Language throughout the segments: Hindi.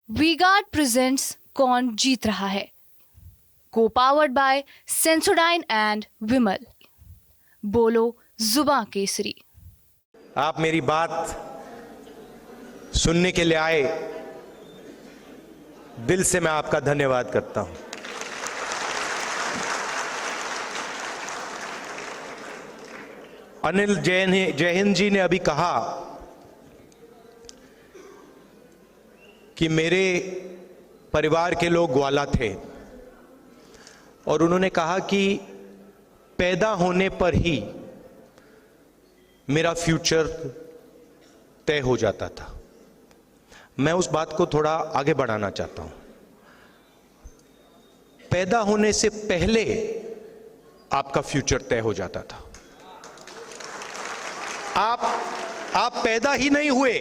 वी-गार्ड प्रेजेंट्स कौन जीत रहा है, को पावर्ड बाय सेंसोडाइन एंड विमल। बोलो जुबां केसरी। आप मेरी बात सुनने के लिए आए, दिल से मैं आपका धन्यवाद करता हूं। अनिल जैहिंद जी ने अभी कहा कि मेरे परिवार के लोग ग्वाला थे और उन्होंने कहा कि पैदा होने पर ही मेरा फ्यूचर तय हो जाता था। मैं उस बात को थोड़ा आगे बढ़ाना चाहता हूं। पैदा होने से पहले आपका फ्यूचर तय हो जाता था। आप पैदा ही नहीं हुए,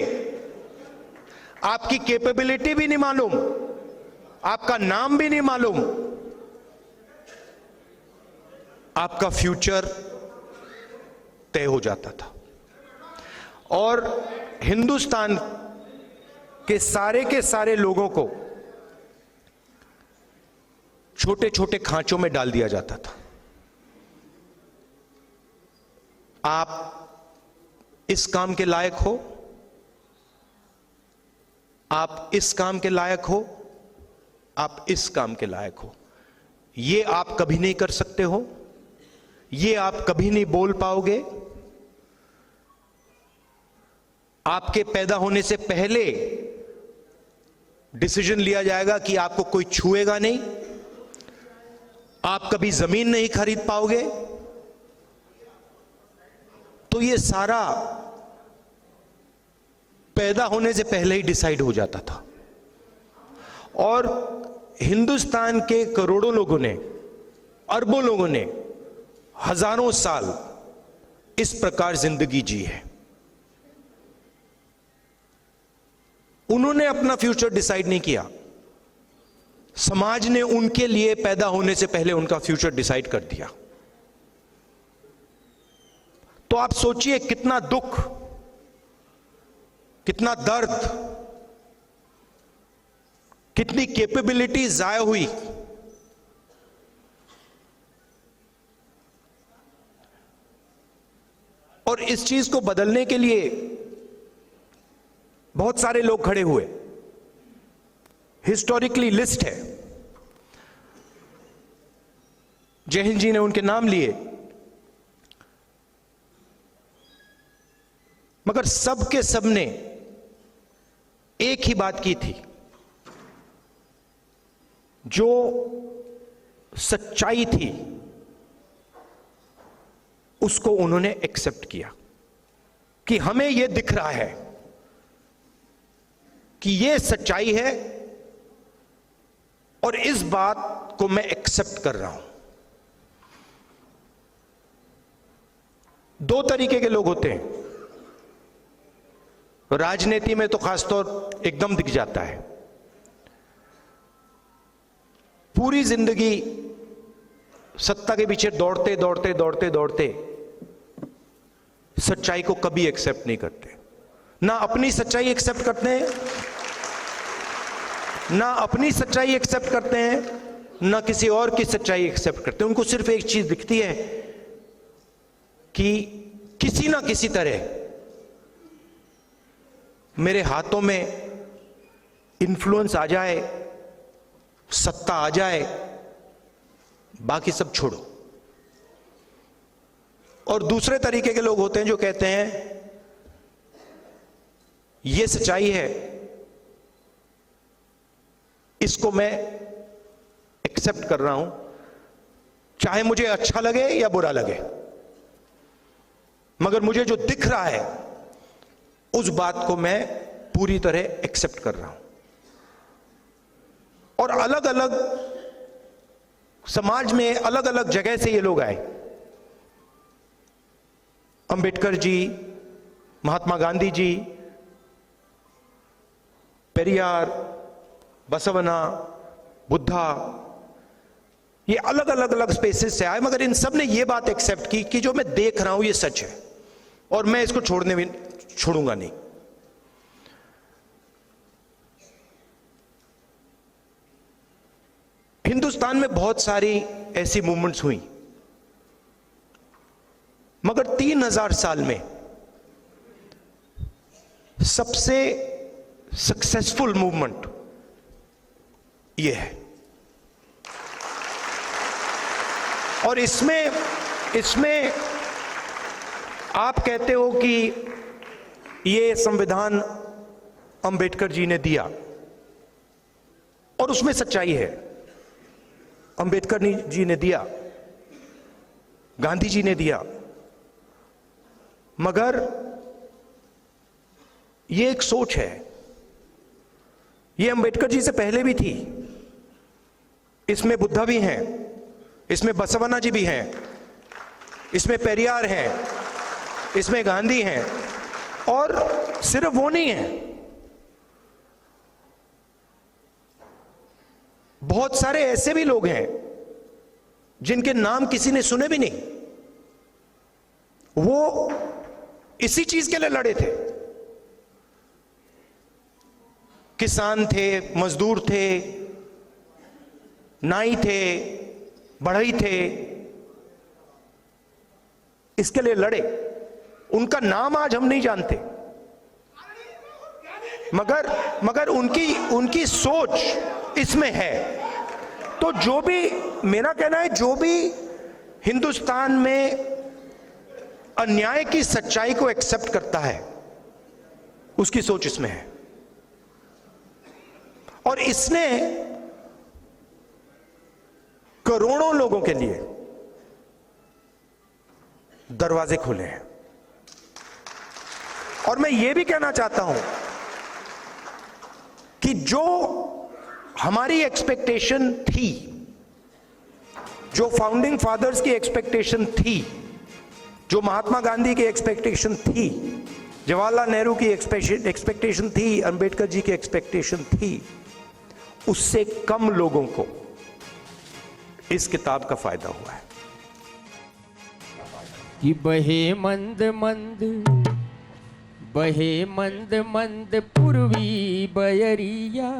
आपकी कैपेबिलिटी भी नहीं मालूम, आपका नाम भी नहीं मालूम, आपका फ्यूचर तय हो जाता था। और हिंदुस्तान के सारे लोगों को छोटे छोटे खांचों में डाल दिया जाता था। आप इस काम के लायक हो, आप इस काम के लायक हो, आप इस काम के लायक हो, ये आप कभी नहीं कर सकते हो, ये आप कभी नहीं बोल पाओगे। आपके पैदा होने से पहले डिसीजन लिया जाएगा कि आपको कोई छुएगा नहीं, आप कभी जमीन नहीं खरीद पाओगे। तो ये सारा पैदा होने से पहले ही डिसाइड हो जाता था। और हिंदुस्तान के करोड़ों लोगों ने, अरबों लोगों ने हजारों साल इस प्रकार जिंदगी जी है। उन्होंने अपना फ्यूचर डिसाइड नहीं किया, समाज ने उनके लिए पैदा होने से पहले उनका फ्यूचर डिसाइड कर दिया। तो आप सोचिए कितना दुख, कितना दर्द, कितनी कैपेबिलिटी जाया हुई। और इस चीज को बदलने के लिए बहुत सारे लोग खड़े हुए। हिस्टोरिकली लिस्ट है, जयहिंद जी ने उनके नाम लिए, मगर सब के सब ने एक ही बात की थी, जो सच्चाई थी उसको उन्होंने एक्सेप्ट किया कि हमें यह दिख रहा है कि यह सच्चाई है और इस बात को मैं एक्सेप्ट कर रहा हूं। दो तरीके के लोग होते हैं, राजनीति में तो खासतौर एकदम दिख जाता है। पूरी जिंदगी सत्ता के पीछे दौड़ते दौड़ते दौड़ते दौड़ते सच्चाई को कभी एक्सेप्ट नहीं करते। ना अपनी सच्चाई एक्सेप्ट करते हैं, ना अपनी सच्चाई एक्सेप्ट करते हैं, ना किसी और की सच्चाई एक्सेप्ट करते हैं। उनको सिर्फ एक चीज दिखती है कि किसी ना किसी तरह मेरे हाथों में इन्फ्लुएंस आ जाए, सत्ता आ जाए, बाकी सब छोड़ो। और दूसरे तरीके के लोग होते हैं जो कहते हैं यह सच्चाई है, इसको मैं एक्सेप्ट कर रहा हूं, चाहे मुझे अच्छा लगे या बुरा लगे, मगर मुझे जो दिख रहा है उस बात को मैं पूरी तरह एक्सेप्ट कर रहा हूं। और अलग अलग समाज में अलग अलग जगह से ये लोग आए। अंबेडकर जी, महात्मा गांधी जी, पेरियार, बसवना, बुद्धा, ये अलग अलग अलग स्पेसेस से आए, मगर इन सब ने ये बात एक्सेप्ट की कि जो मैं देख रहा हूं ये सच है और मैं इसको छोड़ूंगा नहीं। हिंदुस्तान में बहुत सारी ऐसी मूवमेंट्स हुई, मगर 3000 साल में सबसे सक्सेसफुल मूवमेंट यह है। और इसमें आप कहते हो कि ये संविधान अंबेडकर जी ने दिया, और उसमें सच्चाई है। अंबेडकर जी ने दिया, गांधी जी ने दिया, मगर ये एक सोच है। ये अंबेडकर जी से पहले भी थी। इसमें बुद्धा भी हैं, इसमें बसवन्ना जी भी हैं, इसमें पेरियार हैं, इसमें गांधी हैं, और सिर्फ वो नहीं है, बहुत सारे ऐसे भी लोग हैं जिनके नाम किसी ने सुने भी नहीं। वो इसी चीज के लिए लड़े थे। किसान थे, मजदूर थे, नाई थे, बढ़ई थे, इसके लिए लड़े। उनका नाम आज हम नहीं जानते, मगर उनकी सोच इसमें है। तो जो भी, मेरा कहना है, जो भी हिंदुस्तान में अन्याय की सच्चाई को एक्सेप्ट करता है, उसकी सोच इसमें है। और इसने करोड़ों लोगों के लिए दरवाजे खोले हैं। और मैं यह भी कहना चाहता हूं कि जो हमारी एक्सपेक्टेशन थी, जो फाउंडिंग फादर्स की एक्सपेक्टेशन थी, जो महात्मा गांधी की एक्सपेक्टेशन थी, जवाहरलाल नेहरू की एक्सपेक्टेशन थी, अंबेडकर जी की एक्सपेक्टेशन थी, उससे कम लोगों को इस किताब का फायदा हुआ है। कि बहे मंद मंद पूर्वी बयरिया,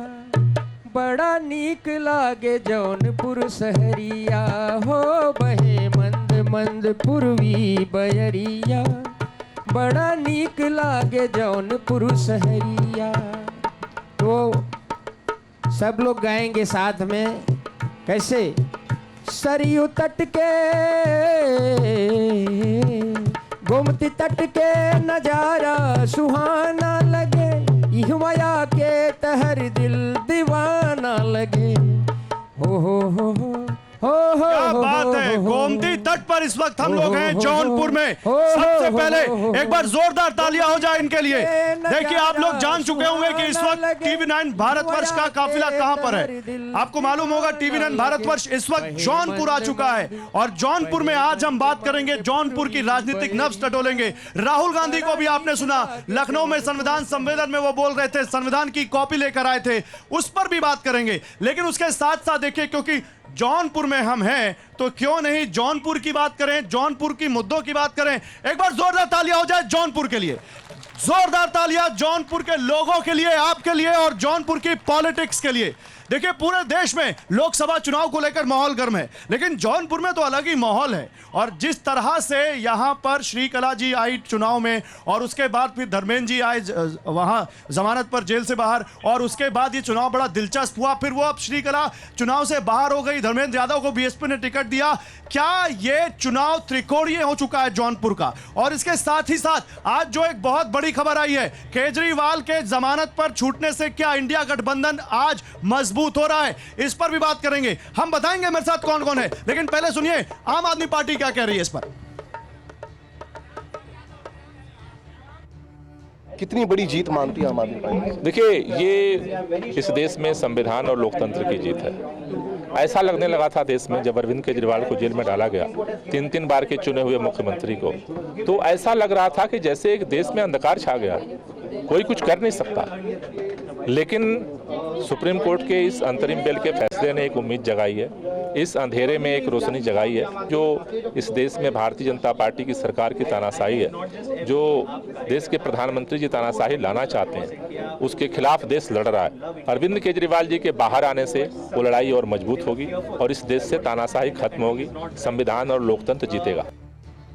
बड़ा नीक लागे जौनपुर सहरिया हो। बहे मंद पूर्वी बयरिया, बड़ा नीक लागे जौनपुर सहरिया। तो सब लोग गाएंगे साथ में, कैसे? सरयू तट के, गोमती तट के नजारा सुहाना लगे, इहमया के तहर दिल दीवाना लगे। हो क्या बात है। गोमती तट पर इस वक्त हम लोग हैं जौनपुर में। सबसे पहले एक बार जोरदार तालियां हो जाए इनके लिए। देखिए, आप लोग जान चुके होंगे कि इस वक्त टीवी9 भारतवर्ष का काफिला कहां पर है। आपको मालूम होगा टीवी9 भारतवर्ष इस वक्त जौनपुर आ चुका है, और जौनपुर में आज हम बात करेंगे, जौनपुर की राजनीतिक नब्ज टटोलेंगे। राहुल गांधी को भी आपने सुना, लखनऊ में संविधान सम्मेलन में वो बोल रहे थे, संविधान की कॉपी लेकर आए थे, उस पर भी बात करेंगे। लेकिन उसके साथ साथ देखिए, क्योंकि जौनपुर में हम हैं तो क्यों नहीं जौनपुर की बात करें, जौनपुर की मुद्दों की बात करें। एक बार जोरदार तालियां हो जाए जौनपुर के लिए, जोरदार तालियां जौनपुर के लोगों के लिए, आपके लिए और जौनपुर की पॉलिटिक्स के लिए। देखिए, पूरे देश में लोकसभा चुनाव को लेकर माहौल गर्म है, लेकिन जौनपुर में तो अलग ही माहौल है। और जिस तरह से यहां पर श्रीकला जी आई चुनाव में, और उसके बाद फिर धर्मेंद्र जी आए वहां जमानत पर जेल से बाहर, और उसके बाद ये चुनाव बड़ा दिलचस्प हुआ। फिर वो अब श्रीकला चुनाव से बाहर हो गई, धर्मेंद्र यादव को बीएसपी ने टिकट दिया। क्या ये चुनाव त्रिकोणीय हो चुका है जौनपुर का? और इसके साथ ही साथ आज जो एक बहुत बड़ी खबर आई है, केजरीवाल के जमानत पर छूटने से क्या इंडिया गठबंधन आज मजबूत हो रहा है, इस पर भी बात करेंगे। हम बताएंगे मेरे साथ कौन कौन है, लेकिन पहले सुनिए आम आदमी पार्टी क्या कह रही है इस पर। कितनी बड़ी जीत मानती है आम आदमी पार्टी? देखिए, ये इस देश में संविधान और लोकतंत्र की जीत है। ऐसा लगने लगा था देश में जब अरविंद केजरीवाल को जेल में डाला गया, 3 बार के चुने हुए मुख्यमंत्री को, तो ऐसा लग रहा था कि जैसे एक देश में अंधकार छा गया, कोई कुछ कर नहीं सकता। लेकिन सुप्रीम कोर्ट के इस अंतरिम बेल के फैसले ने एक उम्मीद जगाई है इस अंधेरे में एक रोशनी जगाई है। जो इस देश में भारतीय जनता पार्टी की सरकार की तानाशाही है, जो देश के प्रधानमंत्री जी तानाशाही लाना चाहते हैं, उसके खिलाफ देश लड़ रहा है। अरविंद केजरीवाल जी के बाहर आने से वो लड़ाई और मजबूत होगी और इस देश से तानाशाही खत्म होगी, संविधान और लोकतंत्र जीतेगा।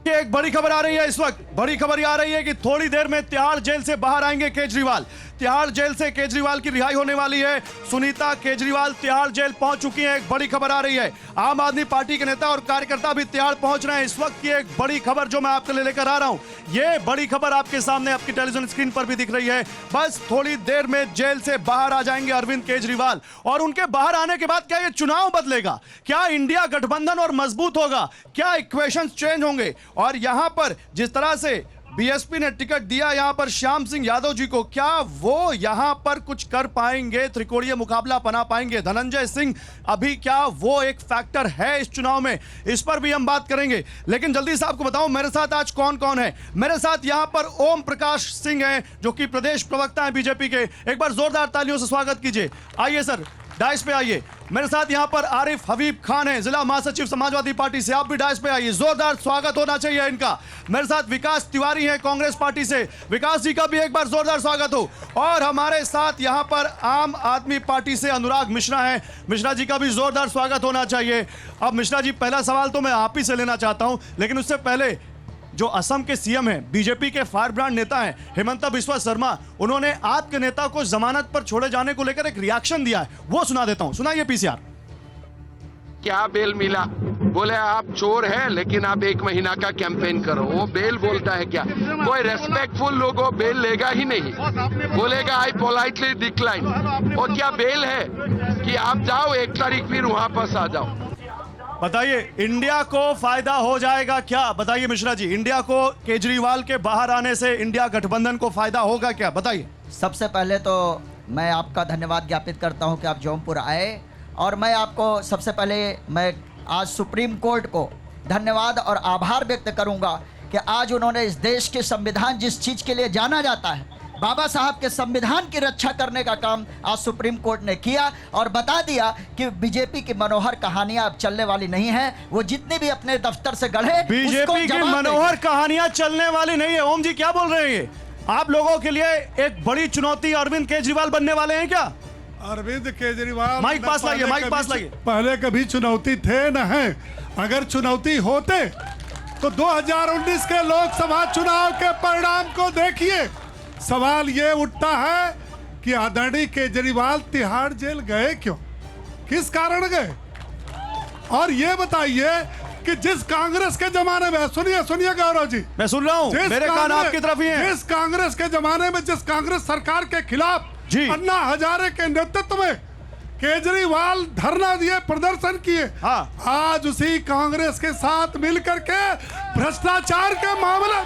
ये एक बड़ी खबर आ रही है इस वक्त, बड़ी खबर आ रही है कि थोड़ी देर में तिहाड़ जेल से बाहर आएंगे केजरीवाल। तिहाड़ जेल से केजरीवाल की रिहाई होने वाली है। सुनीता केजरीवाल तिहाड़ जेल पहुंच चुकी हैं, एक बड़ी खबर आ रही है। आम आदमी पार्टी के नेता और कार्यकर्ता भी तिहाड़ पहुंच रहे हैं। इस वक्त की एक बड़ी खबर जो मैं आपके लिए लेकर आ रहा हूं, ये बड़ी खबर आपके सामने आपकी टेलीविजन स्क्रीन पर भी दिख रही है। बस थोड़ी देर में जेल से बाहर आ जाएंगे अरविंद केजरीवाल, और उनके बाहर आने के बाद क्या ये चुनाव बदलेगा, क्या इंडिया गठबंधन और मजबूत होगा, क्या इक्वेशंस चेंज होंगे। और यहां पर जिस तरह से बीएसपी ने टिकट दिया यहां पर श्याम सिंह यादव जी को, क्या वो यहां पर कुछ कर पाएंगे, त्रिकोणीय मुकाबला बना पाएंगे। धनंजय सिंह अभी क्या वो एक फैक्टर है इस चुनाव में, इस पर भी हम बात करेंगे। लेकिन जल्दी से आपको बताऊं मेरे साथ आज कौन कौन है। मेरे साथ यहां पर ओम प्रकाश सिंह हैं जो कि प्रदेश प्रवक्ता हैं बीजेपी के। एक बार जोरदार तालियों से स्वागत कीजिए। आइए सर, डाइस पे आइए। मेरे साथ यहां पर आरिफ हबीब खान है, जिला महासचिव समाजवादी पार्टी से, आप भी डाइस पे आइए, जोरदार स्वागत होना चाहिए इनका। मेरे साथ विकास तिवारी हैं कांग्रेस पार्टी से, विकास जी का भी एक बार जोरदार स्वागत हो। और हमारे साथ यहां पर आम आदमी पार्टी से अनुराग मिश्रा हैं, मिश्रा जी का भी जोरदार स्वागत होना चाहिए। अब मिश्रा जी, पहला सवाल तो मैं आप ही से लेना चाहता हूं, लेकिन उससे पहले जो असम के सीएम हैं, बीजेपी के फायर ब्रांड नेता हैं हेमंत बिस्वा शर्मा, उन्होंने आपके नेता को जमानत पर छोड़े जाने को लेकर एक रिएक्शन दिया है, वो सुना देता हूं, सुनाइए पीसीआर। क्या बेल मिला? बोले आप चोर हैं लेकिन आप 1 महीना का कैंपेन करो। वो बेल बोलता है क्या? कोई रेस्पेक्टफुल लोगों बेल लेगा ही नहीं, बोलेगा आई पोलाइटली डिक्लाइन। और क्या बेल है कि आप जाओ 1 तारीख फिर वापस आ जाओ। बताइए, इंडिया को फायदा हो जाएगा क्या? बताइए मिश्रा जी, इंडिया को केजरीवाल के बाहर आने से इंडिया गठबंधन को फायदा होगा क्या? बताइए। सबसे पहले तो मैं आपका धन्यवाद ज्ञापित करता हूं कि आप जौनपुर आए, और मैं आपको सबसे पहले मैं आज सुप्रीम कोर्ट को धन्यवाद और आभार व्यक्त करूंगा कि आज उन्होंने इस देश के संविधान, जिस चीज़ के लिए जाना जाता है, बाबा साहब के संविधान की रक्षा करने का काम आज सुप्रीम कोर्ट ने किया और बता दिया कि बीजेपी की मनोहर कहानियां अब चलने वाली नहीं है। वो जितने भी अपने दफ्तर से गढ़े, बीजेपी की मनोहर कहानियां चलने वाली नहीं है। ओम जी क्या बोल रहे हैं? आप लोगों के लिए एक बड़ी चुनौती अरविंद केजरीवाल बनने वाले हैं क्या? अरविंद केजरीवाल माइक पास लाइए, माइक पास लाइए। पहले कभी चुनौती थे न है। अगर चुनौती होते तो 2019 के लोकसभा चुनाव के परिणाम को देखिए। सवाल ये उठता है कि आदरणीय केजरीवाल तिहाड़ जेल गए क्यों, किस कारण गए? और ये बताइए कि जिस कांग्रेस के जमाने में, सुनिए सुनिए गौरव जी, मैं सुन रहा हूं, मेरे कान आपकी तरफ ही हैं। जिस कांग्रेस के जमाने में, जिस कांग्रेस सरकार के खिलाफ अन्ना हजारे के नेतृत्व में केजरीवाल धरना दिए, प्रदर्शन किए, हाँ। आज उसी कांग्रेस के साथ मिलकर के भ्रष्टाचार के मामले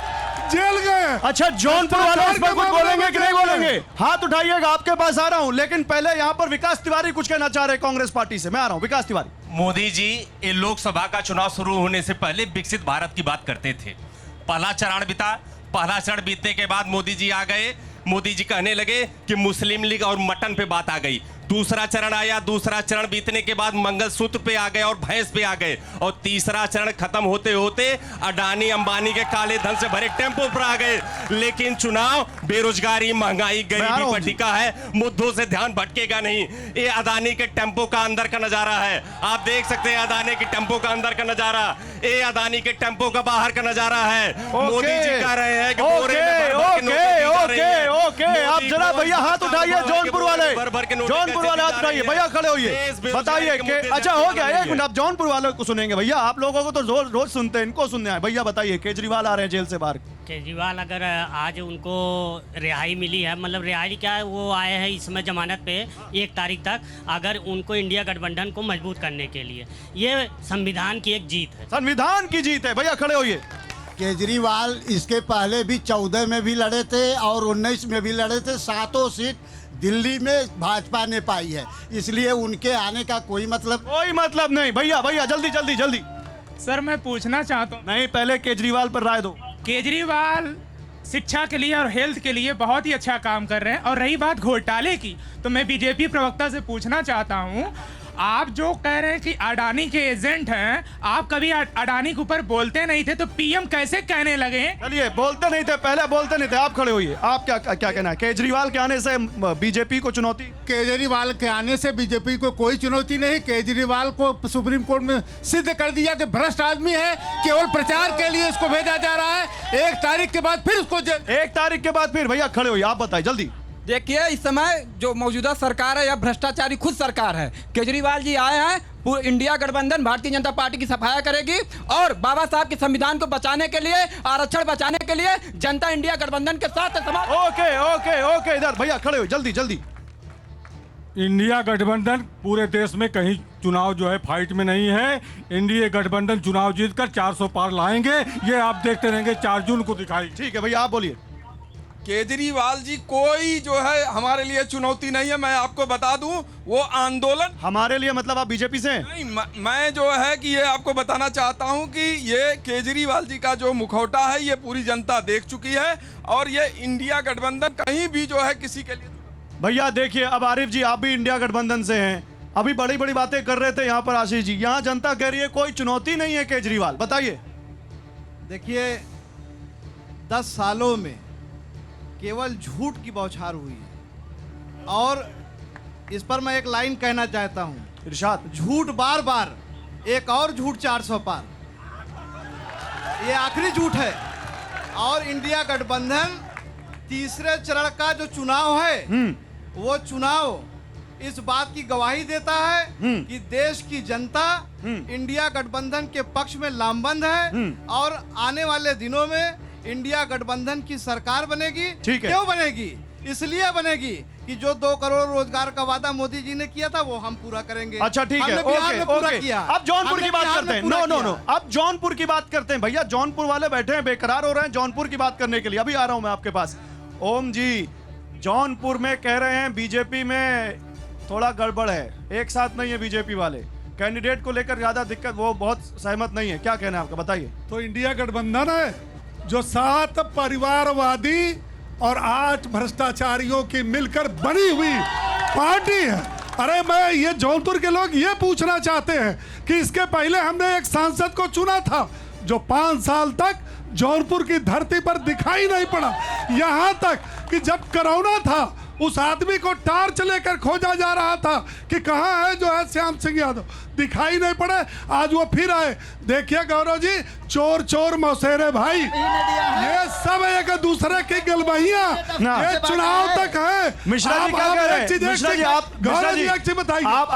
जेल गए। अच्छा, जौनपुर वाले इस पर कुछ बोलेंगे कि नहीं बोलेंगे? हाथ उठाइएगा, आपके पास आ रहा हूं। लेकिन पहले यहां पर विकास तिवारी कुछ कहना चाह रहे कांग्रेस पार्टी से, मैं आ रहा हूं। विकास तिवारी। मोदी जी ये लोकसभा का चुनाव शुरू होने से पहले विकसित भारत की बात करते थे। पहला चरण बीता, पहला चरण बीतने के बाद मोदी जी आ गए। मोदी जी कहने लगे कि मुस्लिम लीग और मटन पे बात आ गई। दूसरा चरण आया, दूसरा चरण बीतने के बाद मंगलसूत्र पे आ गए और भैंस पे आ गए, और तीसरा चरण खत्म होते होते अडानी अंबानी के काले धन से भरे टेम्पो पर आ गए। लेकिन चुनाव, बेरोजगारी, महंगाई, गरीबी पर टिका है, मुद्दों से ध्यान भटकेगा नहीं। ये अडानी के टेम्पो का अंदर का नजारा है, आप देख सकते हैं अडानी के टेम्पो का अंदर का नजारा, ये अडानी के टेम्पो का बाहर का नजारा है। मोदी जी कह रहे हैं कि ओके, आप जरा भैया हाथ उठाइए, जौनपुर वाले हाथ उठाइए, भैया खड़े होइए, बताइए कि अच्छा हो गया। एक मिनट, आप जौनपुर वालों को सुनेंगे भैया, आप लोगों को तो रोज सुनते हैं, इनको सुनने आए। भैया बताइए, केजरीवाल आ रहे हैं जेल से बाहर। केजरीवाल अगर आज उनको रिहाई मिली है, मतलब रिहाई क्या है, वो आए हैं इस समय जमानत पे 1 तारीख तक, अगर उनको इंडिया गठबंधन को मजबूत करने के लिए, ये संविधान की एक जीत है, संविधान की जीत है। भैया खड़े होइए। केजरीवाल इसके पहले भी 14 में भी लड़े थे और 19 में भी लड़े थे। 7 सीट दिल्ली में भाजपा ने पाई है, इसलिए उनके आने का कोई मतलब नहीं। भैया जल्दी। सर मैं पूछना चाहता हूँ। नहीं, पहले केजरीवाल पर राय दो। केजरीवाल शिक्षा के लिए और हेल्थ के लिए बहुत ही अच्छा काम कर रहे हैं, और रही बात घोटाले की, तो मैं बीजेपी प्रवक्ता से पूछना चाहता हूँ, आप जो कह रहे हैं कि अडानी के एजेंट हैं, आप कभी अडानी के ऊपर बोलते नहीं थे तो पीएम कैसे कहने लगे? चलिए, बोलते नहीं थे, पहले बोलते नहीं थे। आप खड़े होइए, आप क्या कहना है? केजरीवाल के आने से बीजेपी को चुनौती? केजरीवाल के आने से बीजेपी को कोई चुनौती नहीं। केजरीवाल को सुप्रीम कोर्ट में सिद्ध कर दिया कि भ्रष्ट आदमी है, केवल प्रचार के लिए इसको भेजा जा रहा है। 1 तारीख के बाद फिर उसको 1 तारीख के बाद फिर भैया खड़े होइए, आप बताइए जल्दी। देखिए, इस समय जो मौजूदा सरकार है या भ्रष्टाचारी खुद सरकार है। केजरीवाल जी आए हैं, पूरे इंडिया गठबंधन भारतीय जनता पार्टी की सफाया करेगी और बाबा साहब के संविधान को बचाने के लिए, आरक्षण बचाने के लिए जनता इंडिया गठबंधन के साथ है। ओके ओके ओके, इधर भैया खड़े हो जल्दी जल्दी। इंडिया गठबंधन पूरे देश में कहीं चुनाव जो है फाइट में नहीं है। इंडिया गठबंधन चुनाव जीतकर 400 पार लाएंगे, ये आप देखते रहेंगे। 4 जून को दिखाई। ठीक है भैया, आप बोलिए। केजरीवाल जी कोई जो है हमारे लिए चुनौती नहीं है। मैं आपको बता दूं, वो आंदोलन हमारे लिए मतलब आप बीजेपी से हैं? नहीं, मैं जो है कि ये आपको बताना चाहता हूं कि ये केजरीवाल जी का जो मुखौटा है ये पूरी जनता देख चुकी है और ये इंडिया गठबंधन कहीं भी जो है किसी के लिए। भैया देखिए, अब आरिफ जी आप भी इंडिया गठबंधन से हैं, अभी बड़ी बड़ी बातें कर रहे थे यहाँ पर आशीष जी। यहाँ जनता कह रही है कोई चुनौती नहीं है केजरीवाल, बताइए। देखिए, 10 सालों में केवल झूठ की बौछार हुई है और इस पर मैं एक लाइन कहना चाहता हूं। इरशाद। झूठ बार बार, एक और झूठ 400 पार, ये आखिरी झूठ है। और इंडिया गठबंधन तीसरे चरण का जो चुनाव है वो चुनाव इस बात की गवाही देता है कि देश की जनता इंडिया गठबंधन के पक्ष में लामबंद है और आने वाले दिनों में इंडिया गठबंधन की सरकार बनेगी। क्यों बनेगी? इसलिए बनेगी कि जो 2 करोड़ रोजगार का वादा मोदी जी ने किया था वो हम पूरा करेंगे। अच्छा ठीक है, ओके। अब जौनपुर की बात करते हैं। नो, अब जौनपुर की बात करते हैं भैया। जौनपुर वाले बैठे हैं, बेकरार हो रहे हैं जौनपुर की बात करने के लिए। अभी आ रहा हूं मैं आपके पास। ओम जी, जौनपुर में कह रहे हैं बीजेपी में थोड़ा गड़बड़ है, एक साथ नहीं है बीजेपी वाले, कैंडिडेट को लेकर ज्यादा दिक्कत, वो बहुत सहमत नहीं है। क्या कहना है आपका, बताइए। तो इंडिया गठबंधन है जो 7 परिवारवादी और 8 भ्रष्टाचारियों की मिलकर बनी हुई पार्टी है। अरे मैं ये जौनपुर के लोग ये पूछना चाहते हैं कि इसके पहले हमने एक सांसद को चुना था जो 5 साल तक जौनपुर की धरती पर दिखाई नहीं पड़ा। यहाँ तक कि जब कोरोना था उस आदमी को टार्च लेकर खोजा जा रहा था कि कहाँ है जो है श्याम सिंह यादव, दिखाई नहीं पड़े। आज वो फिर आए। देखिए गौरव जी, चोर चोर मौसेरे भाई, ये सब एक दूसरे की गलबहियां, ये चुनाव तक है। मिश्रा जी क्या कह रहे हैं? मिश्रा जी आप, गौरव जी एक चीज बताइए, इनका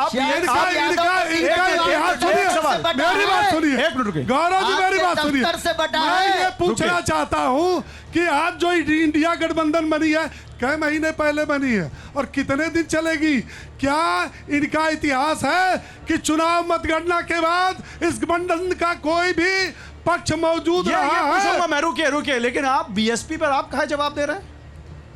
इतिहास सुनिए, मेरी बात सुनिए। एक मिनट रुकिए गौरव जी, मेरी बात सुनिए। मैं ये पूछना चाहता हूँ कि आज जो इंडिया गठबंधन बनी है कई महीने पहले बनी है और कितने दिन चलेगी? क्या इनका इतिहास है कि चुनाव मतगणना के बाद इस गठबंधन का कोई भी पक्ष मौजूद रहा है? मैं रुकिए, लेकिन आप बीएसपी पर आप कहाँ जवाब दे रहे हैं?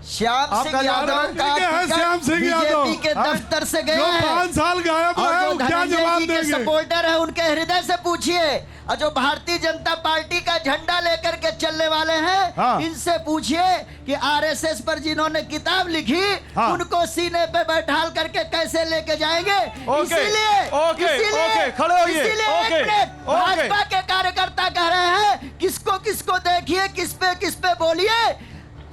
श्याम सिंह यादव बीजेपी के दफ्तर से गए हैं, 5 साल गायब है, वो क्या जवाब देंगे? सपोर्टर है, उनके हृदय से पूछिए। और जो भारतीय जनता पार्टी का झंडा लेकर के चलने वाले हैं, इनसे पूछिए कि आरएसएस पर जिन्होंने किताब लिखी उनको सीने पे बैठाल करके कैसे लेके जाएंगे। इसीलिए भाजपा के कार्यकर्ता कह रहे हैं किसको किसको देखिए, किस पे बोलिए।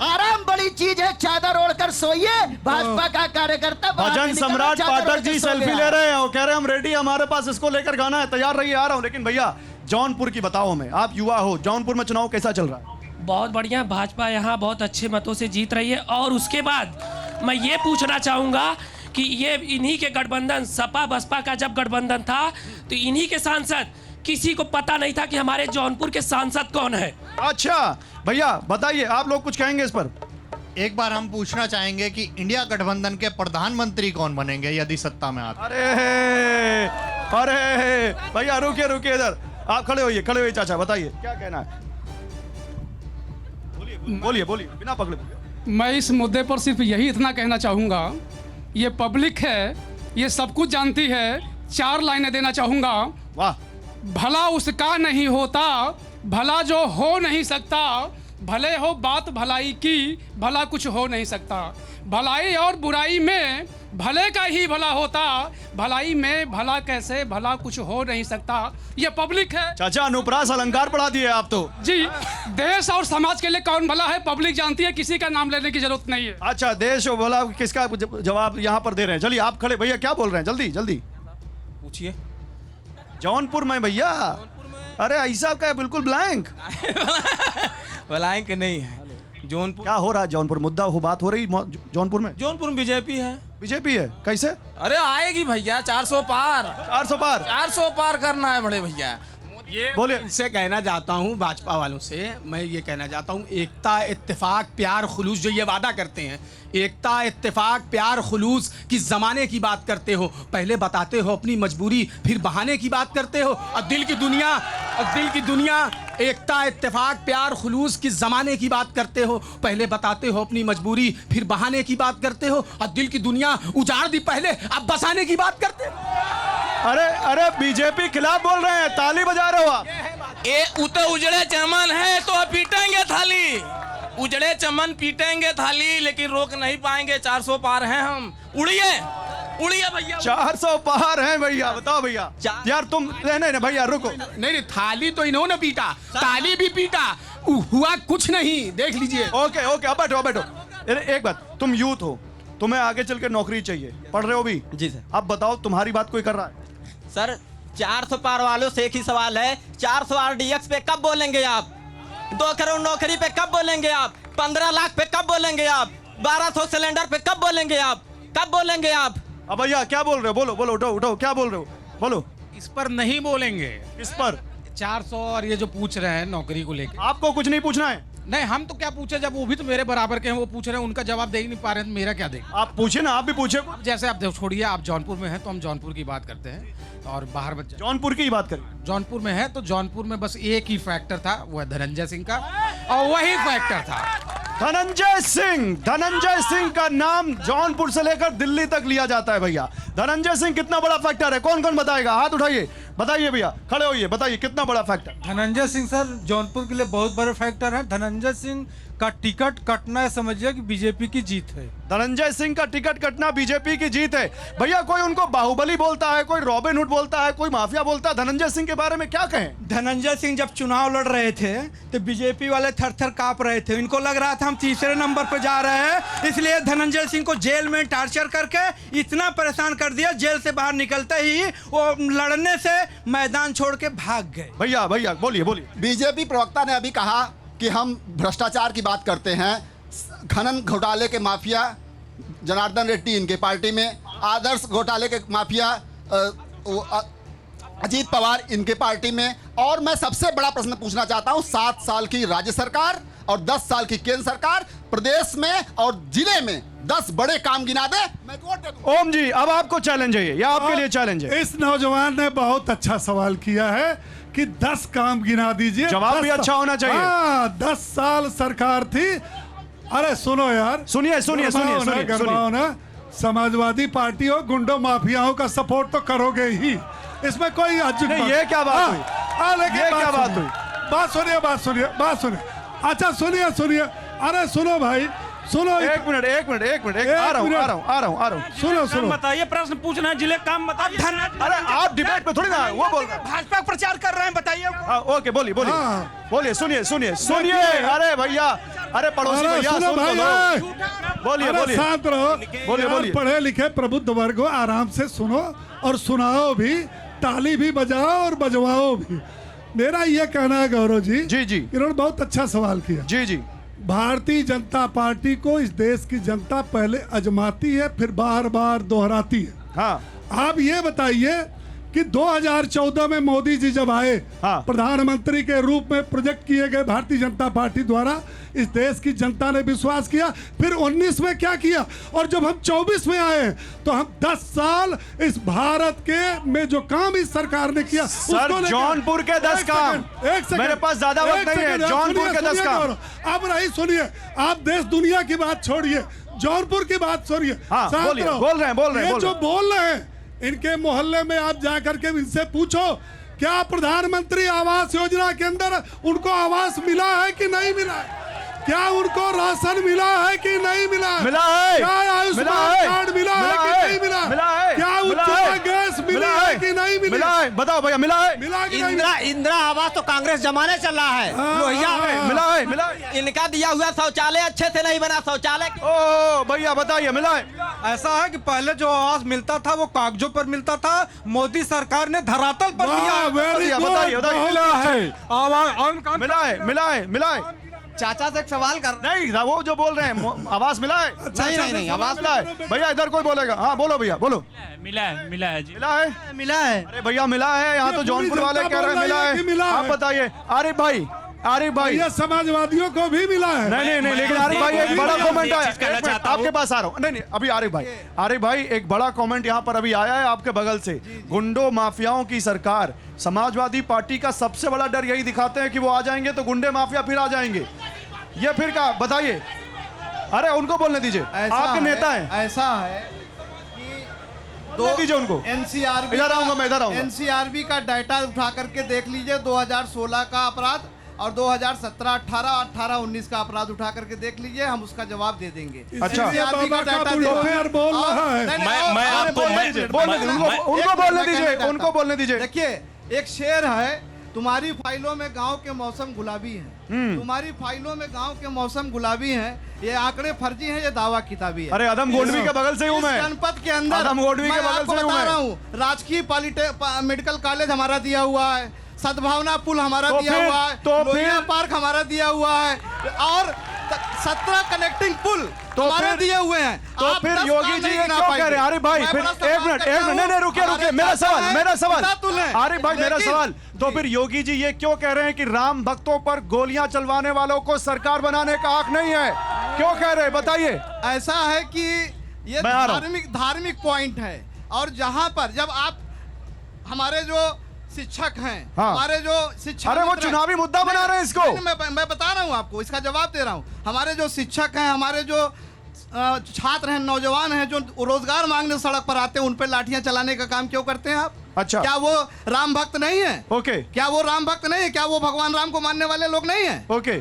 आराम बड़ी चीज है, चादर ओढ़कर सोइए। भाजपा का कार्यकर्ता भजन सम्राट पाठक जी सेल्फी ले रहे हैं, वो कह रहे हैं हम रेडी, हमारे पास इसको लेकर गाना है, तैयार रहिए, आ रहा हूं। लेकिन भैया जौनपुर की बताओ हमें, आप युवा हो, जौनपुर में चुनाव कैसा चल रहा है? बहुत बढ़िया, भाजपा यहाँ बहुत अच्छे मतों से जीत रही है। और उसके बाद मैं ये पूछना चाहूँगा कि ये इन्हीं के गठबंधन, सपा बसपा का जब गठबंधन था तो इन्हीं के सांसद, किसी को पता नहीं था कि हमारे जौनपुर के सांसद कौन है। अच्छा भैया बताइए, आप लोग कुछ कहेंगे इस पर? एक बार हम पूछना चाहेंगे कि इंडिया गठबंधन के प्रधानमंत्री कौन बनेंगे यदि सत्ता में आते? अरे भैया रुकिए इधर, आप खड़े होइए चाचा, बताइए क्या कहना है? बोलिए बिना पकड़े। मैं इस मुद्दे पर सिर्फ यही इतना कहना चाहूँगा, ये पब्लिक है, ये सब कुछ जानती है। 4 लाइनें देना चाहूँगा। वाह। भला उसका नहीं होता, भला जो हो नहीं सकता, भले हो बात भलाई की, भला कुछ हो नहीं सकता। भलाई और बुराई में भले का ही भला होता, भलाई में भला कैसे, भला कुछ हो नहीं सकता। ये पब्लिक है। चाचा अनुप्रास अलंकार पढ़ा दिए आप तो। जी, देश और समाज के लिए कौन भला है पब्लिक जानती है, किसी का नाम लेने की जरूरत नहीं है। अच्छा, देश और भला किसका जवाब यहाँ पर दे रहे हैं। चलिए आप खड़े, भैया क्या बोल रहे हैं, जल्दी जल्दी पूछिए। जौनपुर में भैया, अरे ऐसा क्या बिल्कुल ब्लैंक ब्लैंक नहीं है। जौनपुर क्या हो रहा है जौनपुर, मुद्दा हो, बात हो रही जौनपुर में? जौनपुर में बीजेपी है। बीजेपी है, कैसे? अरे आएगी भैया 400 पार। 400 पार, 400 पार करना है बड़े भैया। ये बोले इनसे कहना चाहता हूँ, भाजपा वालों से मैं ये कहना चाहता हूँ, एकता इत्तेफाक प्यार खुलूस जो ये वादा करते हैं, एकता इत्तेफाक प्यार खुलूस की ज़माने की बात करते हो, पहले बताते हो अपनी मजबूरी, फिर बहाने की बात करते हो। और दिल की दुनिया एकता इत्तेफाक प्यार खुलूस की ज़माने की बात करते हो, पहले बताते हो अपनी मजबूरी, फिर बहाने की बात करते हो। और दिल की दुनिया उजाड़ दी पहले, अब बसाने की बात करते हो। अरे बीजेपी खिलाफ बोल रहे हैं, ताली बजा रहे हो आप। ये उतो उजड़े चमन है तो पीटेंगे थाली, उजड़े चमन पीटेंगे थाली, लेकिन रोक नहीं पाएंगे। 400 पार हैं हम। उड़िए भैया। 400 पार हैं भैया, बताओ भैया। यार तुम नहीं भैया रुको। नहीं, थाली तो इन्होंने पीटा, ताली भी पीटा, हुआ कुछ नहीं। देख लीजिए। ओके अब बैठो। एक बात, तुम यूथ हो, तुम्हें आगे चल के नौकरी चाहिए, पढ़ रहे हो भी? जी सर। अब बताओ तुम्हारी बात कोई कर रहा है? सर 400 पार वालों से एक ही सवाल है, 400 RDX पे कब बोलेंगे आप? 2 करोड़ नौकरी पे कब बोलेंगे आप? 15 लाख पे कब बोलेंगे आप? 1200 सिलेंडर पे कब बोलेंगे आप? कब बोलेंगे आप? अब भैया क्या बोल रहे हो? बोलो उठो, क्या बोल रहे हो? बोलो। इस पर नहीं बोलेंगे। इस पर 400 और ये जो पूछ रहे हैं नौकरी को लेकर, आपको कुछ नहीं पूछना है। नहीं हम तो क्या पूछे, जब वो भी तो मेरे बराबर के हैं, वो पूछ रहे हैं, उनका जवाब दे ही नहीं पा रहे हैं, तो मेरा क्या दें? आप पूछे ना, आप भी पूछे। जैसे आप छोड़िए, आप जौनपुर में हैं तो हम जौनपुर की बात करते हैं और बाहर बच जाए। जौनपुर की बात करें। जौनपुर में है तो जौनपुर में बस एक ही फैक्टर था, वो है धनंजय सिंह का, और वही फैक्टर था धनंजय सिंह का नाम जौनपुर से लेकर दिल्ली तक लिया जाता है भैया। धनंजय सिंह कितना बड़ा फैक्टर है, कौन बताएगा? हाथ उठाइए, बताइए भैया, खड़े होइए, बताइए कितना बड़ा फैक्टर। धनंजय सिंह सर जौनपुर के लिए बहुत बड़ा फैक्टर है। धनंजय सिंह का टिकट कटना है, समझिए कि बीजेपी की जीत है। धनंजय सिंह का टिकट कटना बीजेपी की जीत है भैया। कोई उनको बाहुबली बोलता है, कोई रॉबिन हुड बोलता है, कोई माफिया बोलता है, धनंजय सिंह के बारे में क्या कहें? धनंजय सिंह जब चुनाव लड़ रहे थे तो बीजेपी वाले थर कांप रहे थे, इनको लग रहा था हम तीसरे नंबर पर जा रहे हैं, इसलिए धनंजय सिंह को जेल में टार्चर करके इतना परेशान कर दिया, जेल से बाहर निकलते ही वो लड़ने से मैदान छोड़ के भाग गए। भैया बोलिए। बीजेपी प्रवक्ता ने अभी कहा कि हम भ्रष्टाचार की बात करते हैं, खनन घोटाले के माफिया जनार्दन रेड्डी इनके पार्टी में, आदर्श घोटाले के माफिया अजीत पवार इनके पार्टी में, और मैं सबसे बड़ा प्रश्न पूछना चाहता हूं, 7 साल की राज्य सरकार और 10 साल की केंद्र सरकार, प्रदेश में और जिले में 10 बड़े काम गिना दे, मैं वोट दे दूं। ओम जी, अब आपको चैलेंज है, ये आपके लिए चैलेंज है। इस नौजवान ने बहुत अच्छा सवाल किया है कि 10 काम गिना दीजिए। जवाब भी अच्छा होना चाहिए। हाँ, 10 साल सरकार थी। अरे सुनो यार, सुनिए। समाजवादी पार्टी हो, गुंडों माफियाओं का सपोर्ट तो करोगे ही, इसमें कोई अजूबा नहीं। ये क्या बात हुई? बात सुनिए। अच्छा सुनिए, अरे सुनो भाई, सुनो। एक मिनट, आ रहा हूँ। सुनो। बताइए, प्रश्न पूछना है, जिले काम बताइए। अरे आप डिबेट में थोड़ी ना, वो बोल रहे हैं, भाजपा प्रचार कर रहे हैं, बताइए। ओके, बोलिए। सुनिए। अरे भैया, अरे पड़ोसी भैया, सुनो भाई, बोलिए। शांत रहो, बोलिए। पढ़े लिखे प्रबुद्ध वर्ग हो, आराम से सुनो और सुनाओ भी, ताली भी बजाओ और बजवाओ भी। मेरा ये कहना है गौरव जी, इन्होंने बहुत अच्छा सवाल किया। जी। भारतीय जनता पार्टी को इस देश की जनता पहले आजमाती है, फिर बार दोहराती है। हाँ। आप ये बताइए कि 2014 में मोदी जी जब आए, प्रधानमंत्री के रूप में प्रोजेक्ट किए गए भारतीय जनता पार्टी द्वारा, इस देश की जनता ने विश्वास किया। फिर 19 में क्या किया, और जब हम 24 में आए तो हम 10 साल इस भारत के में जो काम इस सरकार ने किया, सर जौनपुर के 10 काम, एक सेकंड, मेरे पास ज्यादा वक्त नहीं है, जौनपुर के 10 काम। अब रही सुनिए, आप देश दुनिया की बात छोड़िए, जौनपुर की बात छोड़िए। बोल रहे हैं। जो बोल रहे हैं, इनके मोहल्ले में आप जाकर के इनसे पूछो, क्या प्रधानमंत्री आवास योजना के अंदर उनको आवास मिला है कि नहीं मिला है? क्या उनको राशन मिला है कि नहीं मिला? मिला है। क्या आयुष्मान कार्ड मिला है कि नहीं मिला? मिला है। क्या उज्ज्वला गैस मिली है कि नहीं मिली? मिला है, बताओ भैया, मिला है। मिला कि नहीं? इंदिरा आवास तो कांग्रेस जमाने चल रहा है, लोहिया में मिला है, मिला है। इनका दिया हुआ शौचालय अच्छे से नहीं बना, शौचालय। ओ भैया बताइए, मिला है। ऐसा है कि पहले जो आवास मिलता था वो कागजों पर मिलता था, मोदी सरकार ने धरातल पर दिया। बताइए, मिला है, मिला है, मिला है, मिला है। चाचा से एक सवाल कर। नहीं, वो जो बोल रहे हैं आवास मिला है। नहीं, आवास मिला है। भैया इधर कोई बोलेगा? हाँ बोलो भैया, बोलो। मिला है, मिला है जी, मिला है, मिला है। अरे भैया मिला है, यहाँ तो जौनपुर वाले कह रहे हैं मिला है। आप बताइए आरिफ भाई, आरिफ भाई। ये समाजवादियों को भी मिला है। नहीं, लेकिन आरिफ भाई एक बड़ा कमेंट आया, आपके पास आ रहा हूँ। नहीं, अभी आरिफ भाई एक बड़ा कमेंट यहाँ पर अभी आया है आपके बगल से। गुंडों माफियाओं की सरकार, समाजवादी पार्टी का सबसे बड़ा डर यही दिखाते हैं कि वो आ जाएंगे तो गुंडे माफिया फिर आ जाएंगे। ये फिर क्या बताइए? अरे उनको बोलने दीजिए, आपके नेता हैं। ऐसा है कि दो दीजिए उनको। एनसीआरबी, इधर आऊंगा मैं, इधर आऊंगा। एनसीआरबी का डाटा उठा करके देख लीजिए, 2016 का अपराध और 2017, 18, 19 का अपराध उठा करके देख लीजिए, हम उसका जवाब दे देंगे। अच्छा, एनसीआरबी का डाटा बोल रहा है। मैं आपको उनको बोलने दीजिए, उनको बोलने दीजिए। देखिए, एक शेर है, तुम्हारी फाइलों में गांव के मौसम गुलाबी हैं, तुम्हारी फाइलों में गांव के मौसम गुलाबी हैं। ये आंकड़े फर्जी हैं, ये दावा किताबी है। अरे आदम गोडवी के बगल से हूँ मैं। जनपद के अंदर आदम गोडवी के बगल से हूँ बता रहा हूँ, राजकीय मेडिकल कॉलेज हमारा दिया हुआ है, सद्भावना पुल हमारा दिया हुआ है, लोहिया पार्क हमारा दिया हुआ है, और 17 कनेक्टिंग पुल हमारे दिए हुए हैं। तो फिर योगी जी ये क्यों कह रहे हैं? अरे भाई फिर एक मिनट, नहीं रुकिए, मेरा सवाल अरे भाई मेरा सवाल। तो फिर योगी जी ये क्यों कह रहे हैं कि राम भक्तों पर गोलियां चलवाने वालों को सरकार बनाने का हक नहीं है? क्यों कह रहे हैं, बताइए। ऐसा है कि ये धार्मिक पॉइंट है, और जहां पर जब आप हमारे जो शिक्षक हैं, हाँ। हमारे जो शिक्षक, अरे वो चुनावी मुद्दा बना रहे हैं इसको। मैं बता रहा हूँ आपको, इसका जवाब दे रहा हूँ। हमारे जो शिक्षक हैं, हमारे जो छात्र हैं, नौजवान हैं, जो रोजगार मांगने सड़क पर आते हैं, उन पर लाठियां चलाने का काम क्यों करते हैं आप? अच्छा, क्या वो राम भक्त नहीं है? ओके। क्या वो राम भक्त नहीं है? क्या वो भगवान राम को मानने वाले लोग नहीं है? Okay,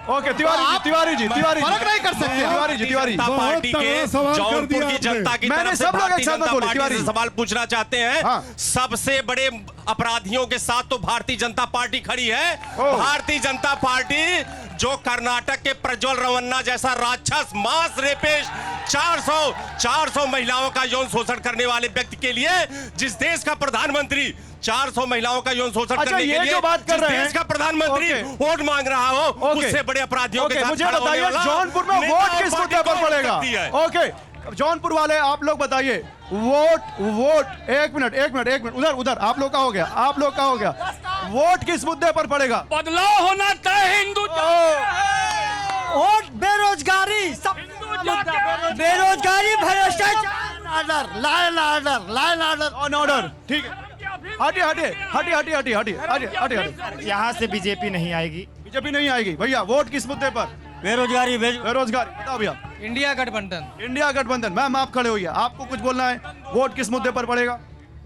okay. तिवारी जी फर्क नहीं कर सकते। तिवारी पार्टी के जौनपुर की जनता की तरफ से भारतीय जनता पार्टी से सवाल पूछना चाहते हैं। हाँ। सबसे बड़े अपराधियों के साथ तो भारतीय जनता पार्टी खड़ी है। भारतीय जनता पार्टी जो कर्नाटक के प्रज्वल रवन्ना जैसा राक्षस, मास रेपेश, 400 महिलाओं का यौन शोषण करने वाले व्यक्ति के लिए, जिस देश का प्रधानमंत्री 400 महिलाओं का यौन शोषण करने के लिए, जो बात कर रहे हैं, देश का प्रधानमंत्री वोट मांग रहा हो, उससे बड़े अपराधियों के साथ मुझे बताइए जौनपुर में वोट किस मुद्दे पर पड़ेगा? ओके, जौनपुर वाले आप लोग बताइए, वोट एक मिनट उधर आप लोग का हो गया, वोट किस मुद्दे पर पड़ेगा? बदलाव होना तय हिंदू वोट बेरोजगारी, बेरोजगारी, भ्रष्टाचार, लाइन ऑर्डर। ठीक है, हटिए। यहाँ से बीजेपी नहीं आएगी। बीजेपी नहीं आएगी। भैया वोट किस मुद्दे पर? बेरोजगारी। बताओ भैया। इंडिया गठबंधन। मैम आप खड़े होइए, आपको कुछ बोलना है। वोट किस मुद्दे पर पड़ेगा?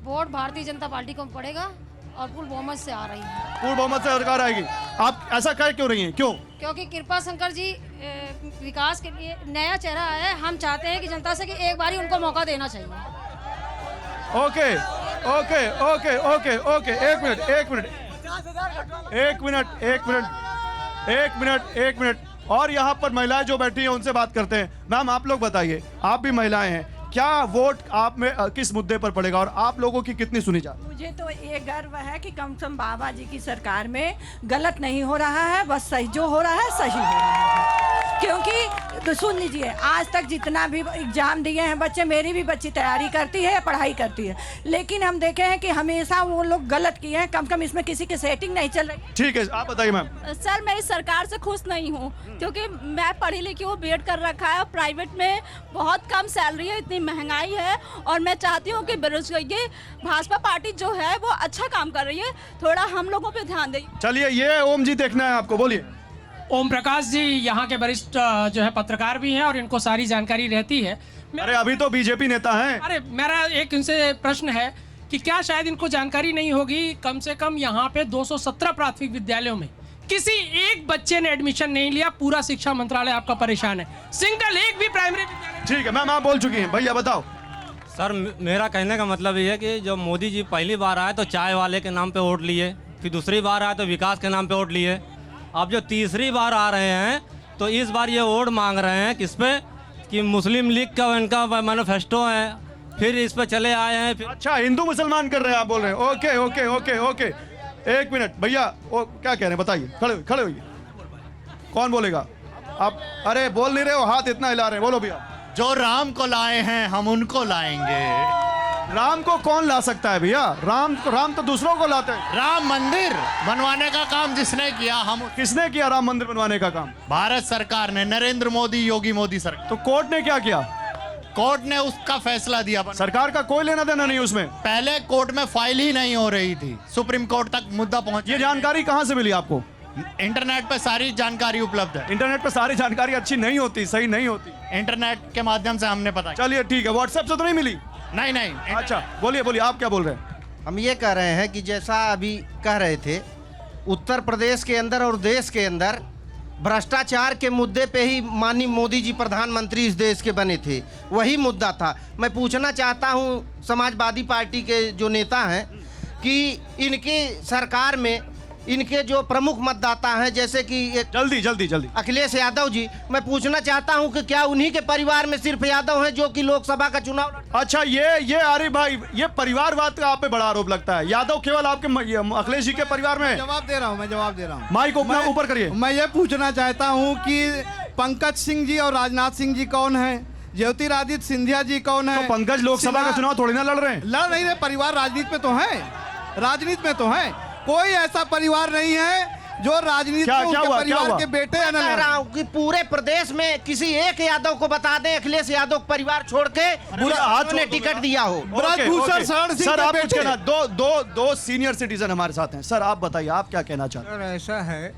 वोट भारतीय जनता पार्टी को पड़ेगा और पूर्ण बहुमत से आ रही है। पूर्ण बहुमत से सरकार आएगी। आप ऐसा कह क्यों रही हैं? क्यों? क्योंकि कृपा शंकर जी विकास के लिए नया चेहरा आया है। हम चाहते हैं कि जनता से कि एक बार ही उनको मौका देना चाहिए। ओके, एक मिनट। और यहाँ पर महिलाएं जो बैठी हैं उनसे बात करते हैं। मैम आप लोग बताइए, आप भी महिलाएं हैं, क्या वोट आप में किस मुद्दे पर पड़ेगा और आप लोगों की कितनी सुनी जाती? मुझे तो ये गर्व है कि कम से कम बाबा जी की सरकार में गलत नहीं हो रहा है, बस सही जो हो रहा है सही हो रहा है। क्योंकि तो सुन लीजिए, आज तक जितना भी एग्जाम दिए हैं बच्चे, मेरी भी बच्ची तैयारी करती है, पढ़ाई करती है, लेकिन हम देखे हैं कि हमेशा वो लोग गलत किए हैं। कम से कम इसमें किसी की सेटिंग नहीं चल रही। ठीक है, आप बताइए मैम। सर मैं इस सरकार से खुश नहीं हूँ, क्योंकि मैं पढ़ी लिखी हूँ, बीएड कर रखा है, प्राइवेट में बहुत कम सैलरी है, इतनी महंगाई है, और मैं चाहती हूँ कि बेरोजगारी, भाजपा पार्टी जो है वो अच्छा काम कर रही है, थोड़ा हम लोगों पे ध्यान दें। चलिए, ये ओम जी देखना है आपको, बोलिए। ओम प्रकाश जी यहाँ के वरिष्ठ जो है पत्रकार भी हैं और इनको सारी जानकारी रहती है। अरे अभी तो बीजेपी नेता हैं। अरे मेरा एक इनसे प्रश्न है कि क्या शायद इनको जानकारी नहीं होगी, कम से कम यहाँ पे 217 प्राथमिक विद्यालयों में किसी एक बच्चे ने एडमिशन नहीं लिया, पूरा शिक्षा मंत्रालय आपका परेशान है, सिंगल एक भी प्राइमरी। ठीक है मैम, आप बोल चुकी हैं, भैया बताओ। सर मेरा कहने का मतलब ये है कि जब मोदी जी पहली बार आए तो चाय वाले के नाम पे वोट लिए, फिर दूसरी बार आए तो विकास के नाम पे वोट लिए, अब जो तीसरी बार आ रहे हैं तो इस बार ये वोट मांग रहे हैं किस पे, कि मुस्लिम लीग का इनका मैनिफेस्टो है, फिर इस पे चले आए हैं फिर। अच्छा, हिंदू मुसलमान कर रहे हैं आप बोल रहे हैं। ओके ओके ओके ओके, एक मिनट भैया, वो क्या कह रहे हैं बताइए, खड़े होइए, कौन बोलेगा आप? अरे बोल नहीं रहे हो, हाथ इतना हिला रहे हैं, बोलो भैया। जो राम को लाए हैं हम उनको लाएंगे। राम को कौन ला सकता है भैया? राम तो दूसरों को लाते हैं। राम मंदिर बनवाने का काम जिसने किया, हम किसने किया राम मंदिर बनवाने का काम? भारत सरकार ने, नरेंद्र मोदी, योगी मोदी सरकार। तो कोर्ट ने क्या किया? कोर्ट ने उसका फैसला दिया। सरकार का कोई लेना देना नहीं उसमें। पहले कोर्ट में फाइल ही नहीं हो रही थी, सुप्रीम कोर्ट तक मुद्दा पहुंच। ये जानकारी कहां से मिली आपको? इंटरनेट पे सारी जानकारी उपलब्ध है। इंटरनेट पे सारी जानकारी अच्छी नहीं होती, सही नहीं होती। इंटरनेट के माध्यम से हमने पता। चलिए ठीक है, व्हाट्सएप से तो नहीं मिली? नहीं। अच्छा बोलिए, आप क्या बोल रहे हैं? हम ये कह रहे हैं कि जैसा अभी कह रहे थे, उत्तर प्रदेश के अंदर और देश के अंदर भ्रष्टाचार के मुद्दे पे ही माननीय मोदी जी प्रधानमंत्री इस देश के बने थे, वही मुद्दा था। मैं पूछना चाहता हूं समाजवादी पार्टी के जो नेता हैं कि इनकी सरकार में इनके जो प्रमुख मतदाता हैं, जैसे कि एक जल्दी अखिलेश यादव जी, मैं पूछना चाहता हूं कि क्या उन्हीं के परिवार में सिर्फ यादव हैं जो कि लोकसभा का चुनाव? अच्छा, ये आरिफ भाई, ये परिवारवाद का आप पे बड़ा आरोप लगता है। यादव केवल आपके अखिलेश जी के परिवार में? जवाब दे रहा हूं। माइक ऊपर करिए। मैं ये पूछना चाहता हूँ कि पंकज सिंह जी और राजनाथ सिंह जी कौन है? ज्योतिरादित्य सिंधिया जी कौन है? तो पंकज लोकसभा का चुनाव थोड़ी ना लड़ रहे हैं। लड़ नहीं रहे, परिवार राजनीति में तो है। कोई ऐसा परिवार नहीं है जो राजनीति में उनके परिवार के बेटे कह रहा हूं कि पूरे प्रदेश में किसी एक यादव को बता दें, अखिलेश यादव परिवार छोड़ के ने टिकट दिया हो। ब्रजभूषण शरण सिंह सर आप कुछ कहना, दो सीनियर सिटीजन हमारे साथ हैं। सर आप बताइए, आप क्या कहना चाहते हैं? सर ऐसा है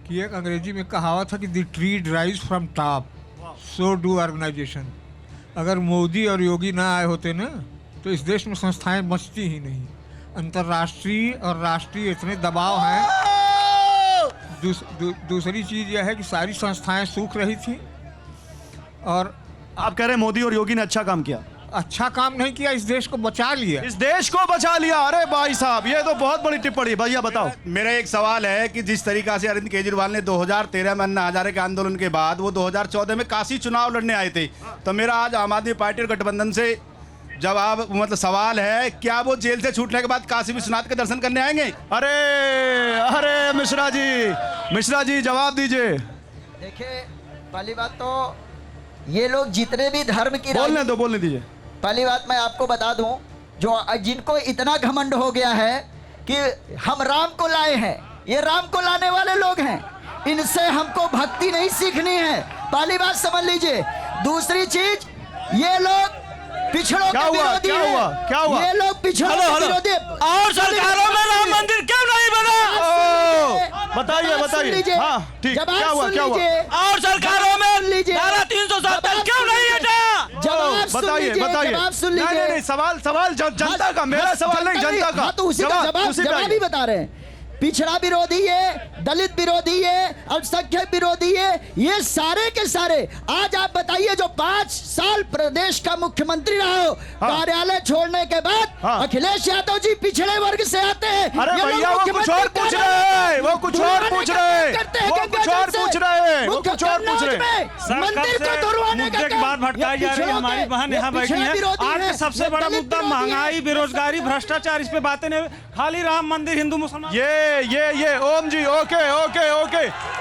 कि एक अंग्रेजी में कहावत है कि the tree drives from top, so do organisation. अगर मोदी और योगी ना आए होते ना तो इस देश में संस्थाएं बचती ही नहीं। अंतर्राष्ट्रीय और राष्ट्रीय इतने दबाव हैं। दूसरी चीज यह है कि सारी संस्थाएं सूख रही थी। और आप कह रहे हैं मोदी और योगी ने अच्छा काम किया? अच्छा काम नहीं किया, इस देश को बचा लिया। इस देश को बचा लिया? अरे भाई साहब, ये तो बहुत बड़ी टिप्पणी। भैया बताओ। मेरा एक सवाल है कि जिस तरीका से अरविंद केजरीवाल ने 2013 में अन्ना हजारे के आंदोलन के बाद वो 2014 में काशी चुनाव लड़ने आए थे, तो मेरा आज आम आदमी पार्टी और गठबंधन से जवाब सवाल है, क्या वो जेल से छूटने के बाद काशी विश्वनाथ के दर्शन करने आएंगे? अरे मिश्रा जी जवाब दीजिए। देखिए, पहली बात तो ये लोग जितने भी धर्म की बोलने दीजिए। पहली बात मैं आपको बता दूं, जो जिनको इतना घमंड हो गया है कि हम राम को लाए हैं, ये राम को लाने वाले लोग हैं, इनसे हमको भक्ति नहीं सीखनी है। पहली बात समझ लीजिए। दूसरी चीज, ये लोग पिछड़ों के विरोधी हैं। क्या हुआ? ये लोग पिछड़ों के विरोधी। और सरकारों में राम मंदिर क्यों नहीं बना? बताइए। हाँ ठीक, क्या हुआ? और सरकारों में धारा 370 क्यों नहीं हटा? बताइए। नहीं, सवाल जनता का, मेरा सवाल नहीं, जनता का। तो उसी का जवाब ही बता रहे हैं। पिछड़ा विरोधी है, दलित विरोधी है, अल्पसंख्यक विरोधी है, ये सारे के सारे। आज आप बताइए, जो 5 साल प्रदेश का मुख्यमंत्री रहा हो, कार्यालय छोड़ने के बाद अखिलेश यादव जी पिछड़े वर्ग से आते हैं। अरे भैया, वो कुछ और पूछ रहे हैं। मंदिर को तुड़वाने का बात भटकाई जा रही है। हमारी बहन यहाँ बैठी है। आज का सबसे बड़ा मुद्दा महंगाई, बेरोजगारी, भ्रष्टाचार, इस पे बातें नहीं, खाली राम मंदिर, हिंदू मुसलमान। ये ओम जी, ओके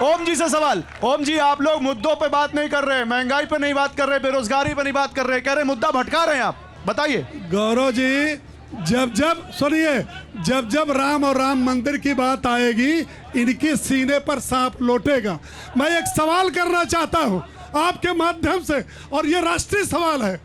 ओम जी से सवाल। ओम जी, आप लोग मुद्दों पे बात नहीं कर रहे, महंगाई पे नहीं बात कर रहे, बेरोजगारी पे नहीं बात कर रहे, कह रहे मुद्दा भटका रहे हैं आप। बताइए। गौरव जी, जब राम और राम मंदिर की बात आएगी, इनके सीने पर सांप लौटेगा। मैं एक सवाल करना चाहता हूं आपके माध्यम से, और ये राष्ट्रीय सवाल है।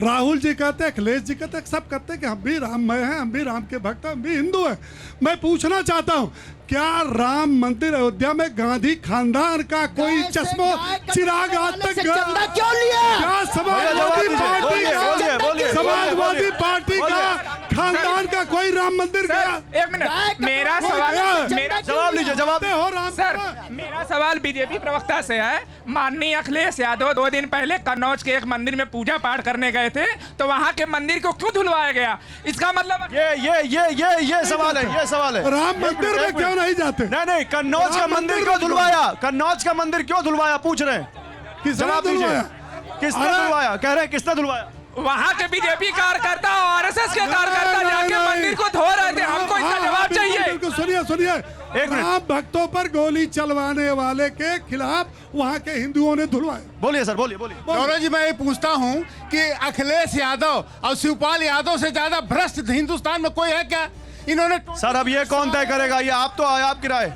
राहुल जी कहते हैं, अखिलेश जी कहते हैं, सब कहते हैं कि हम भी राममय हैं, हम भी राम के भक्त हैं, हम भी हिंदू हैं। मैं पूछना चाहता हूं, क्या राम मंदिर अयोध्या में गांधी खानदान का कोई चश्मा चिराग आज तक क्यों लिया? क्या समाजवादी पार्टी का खानदान का कोई राम मंदिर गया? एक मिनट, मेरा सवाल जवाब लीजिए, जवाब हो राम सर, मेरा सवाल बीजेपी प्रवक्ता से है। माननीय अखिलेश यादव 2 दिन पहले कन्नौज के एक मंदिर में पूजा पाठ करने गए थे, तो वहाँ के मंदिर को क्यों धुलवाया गया? इसका मतलब ये सवाल है, ये सवाल है। राम मंदिर में क्यों नहीं जाते? नहीं, कन्नौज का मंदिर क्यों धुलवाया? कन्नौज का मंदिर क्यों धुलवाया पूछ रहे हैं? जवाब दीजिए, किसने धुलवाया? कह रहे हैं किसने धुलवाया? वहाँ के बीजेपी कार्यकर्ता और आरएसएस के कार्यकर्ता जाके मंदिर को धो रहे थे। हमको इसका जवाब चाहिए। सुनिए, राम भक्तों पर गोली चलवाने वाले के खिलाफ वहाँ के हिंदुओं ने धुलवाया। बोलिए सर, बोलिए। गौरव जी, मैं ये पूछता हूँ कि अखिलेश यादव और शिवपाल यादव से ज्यादा भ्रष्ट हिंदुस्तान में कोई है क्या? इन्होंने सर, अब ये कौन तय करेगा? ये आप तो आप किराए।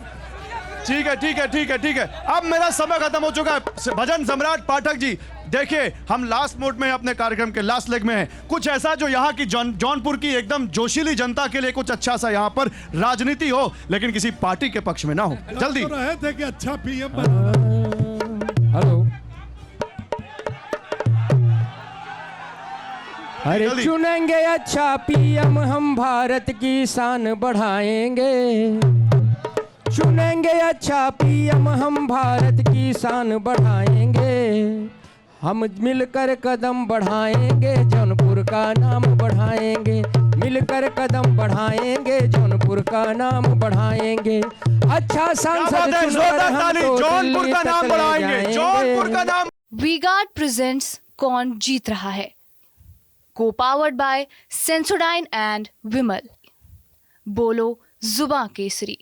ठीक है। अब मेरा समय खत्म हो चुका है। भजन सम्राट पाठक जी, देखिए हम लास्ट मोड में अपने कार्यक्रम के लास्ट लेग में हैं। कुछ ऐसा जो यहाँ की जौनपुर की एकदम जोशीली जनता के लिए कुछ अच्छा सा यहाँ पर राजनीति हो, लेकिन किसी पार्टी के पक्ष में ना हो। जल्दी रहे थे कि अच्छा पीएम। हेलो, अरे चुनेंगे अच्छा पीएम, हम भारत की शान बढ़ाएंगे। चुनेंगे अच्छा पीएम, हम भारत की शान बढ़ाएंगे। हम मिलकर कदम बढ़ाएंगे, जौनपुर का नाम बढ़ाएंगे। मिलकर कदम बढ़ाएंगे, जौनपुर का नाम बढ़ाएंगे। अच्छा सांसद चुनकर हम तो जौनपुर का नाम बढ़ाएंगे। जौनपुर का नाम। वी गार्ड प्रेजेंट्स कौन जीत रहा है, को पावर्ड बाय सेंसोडाइन एंड विमल। बोलो जुबां केसरी।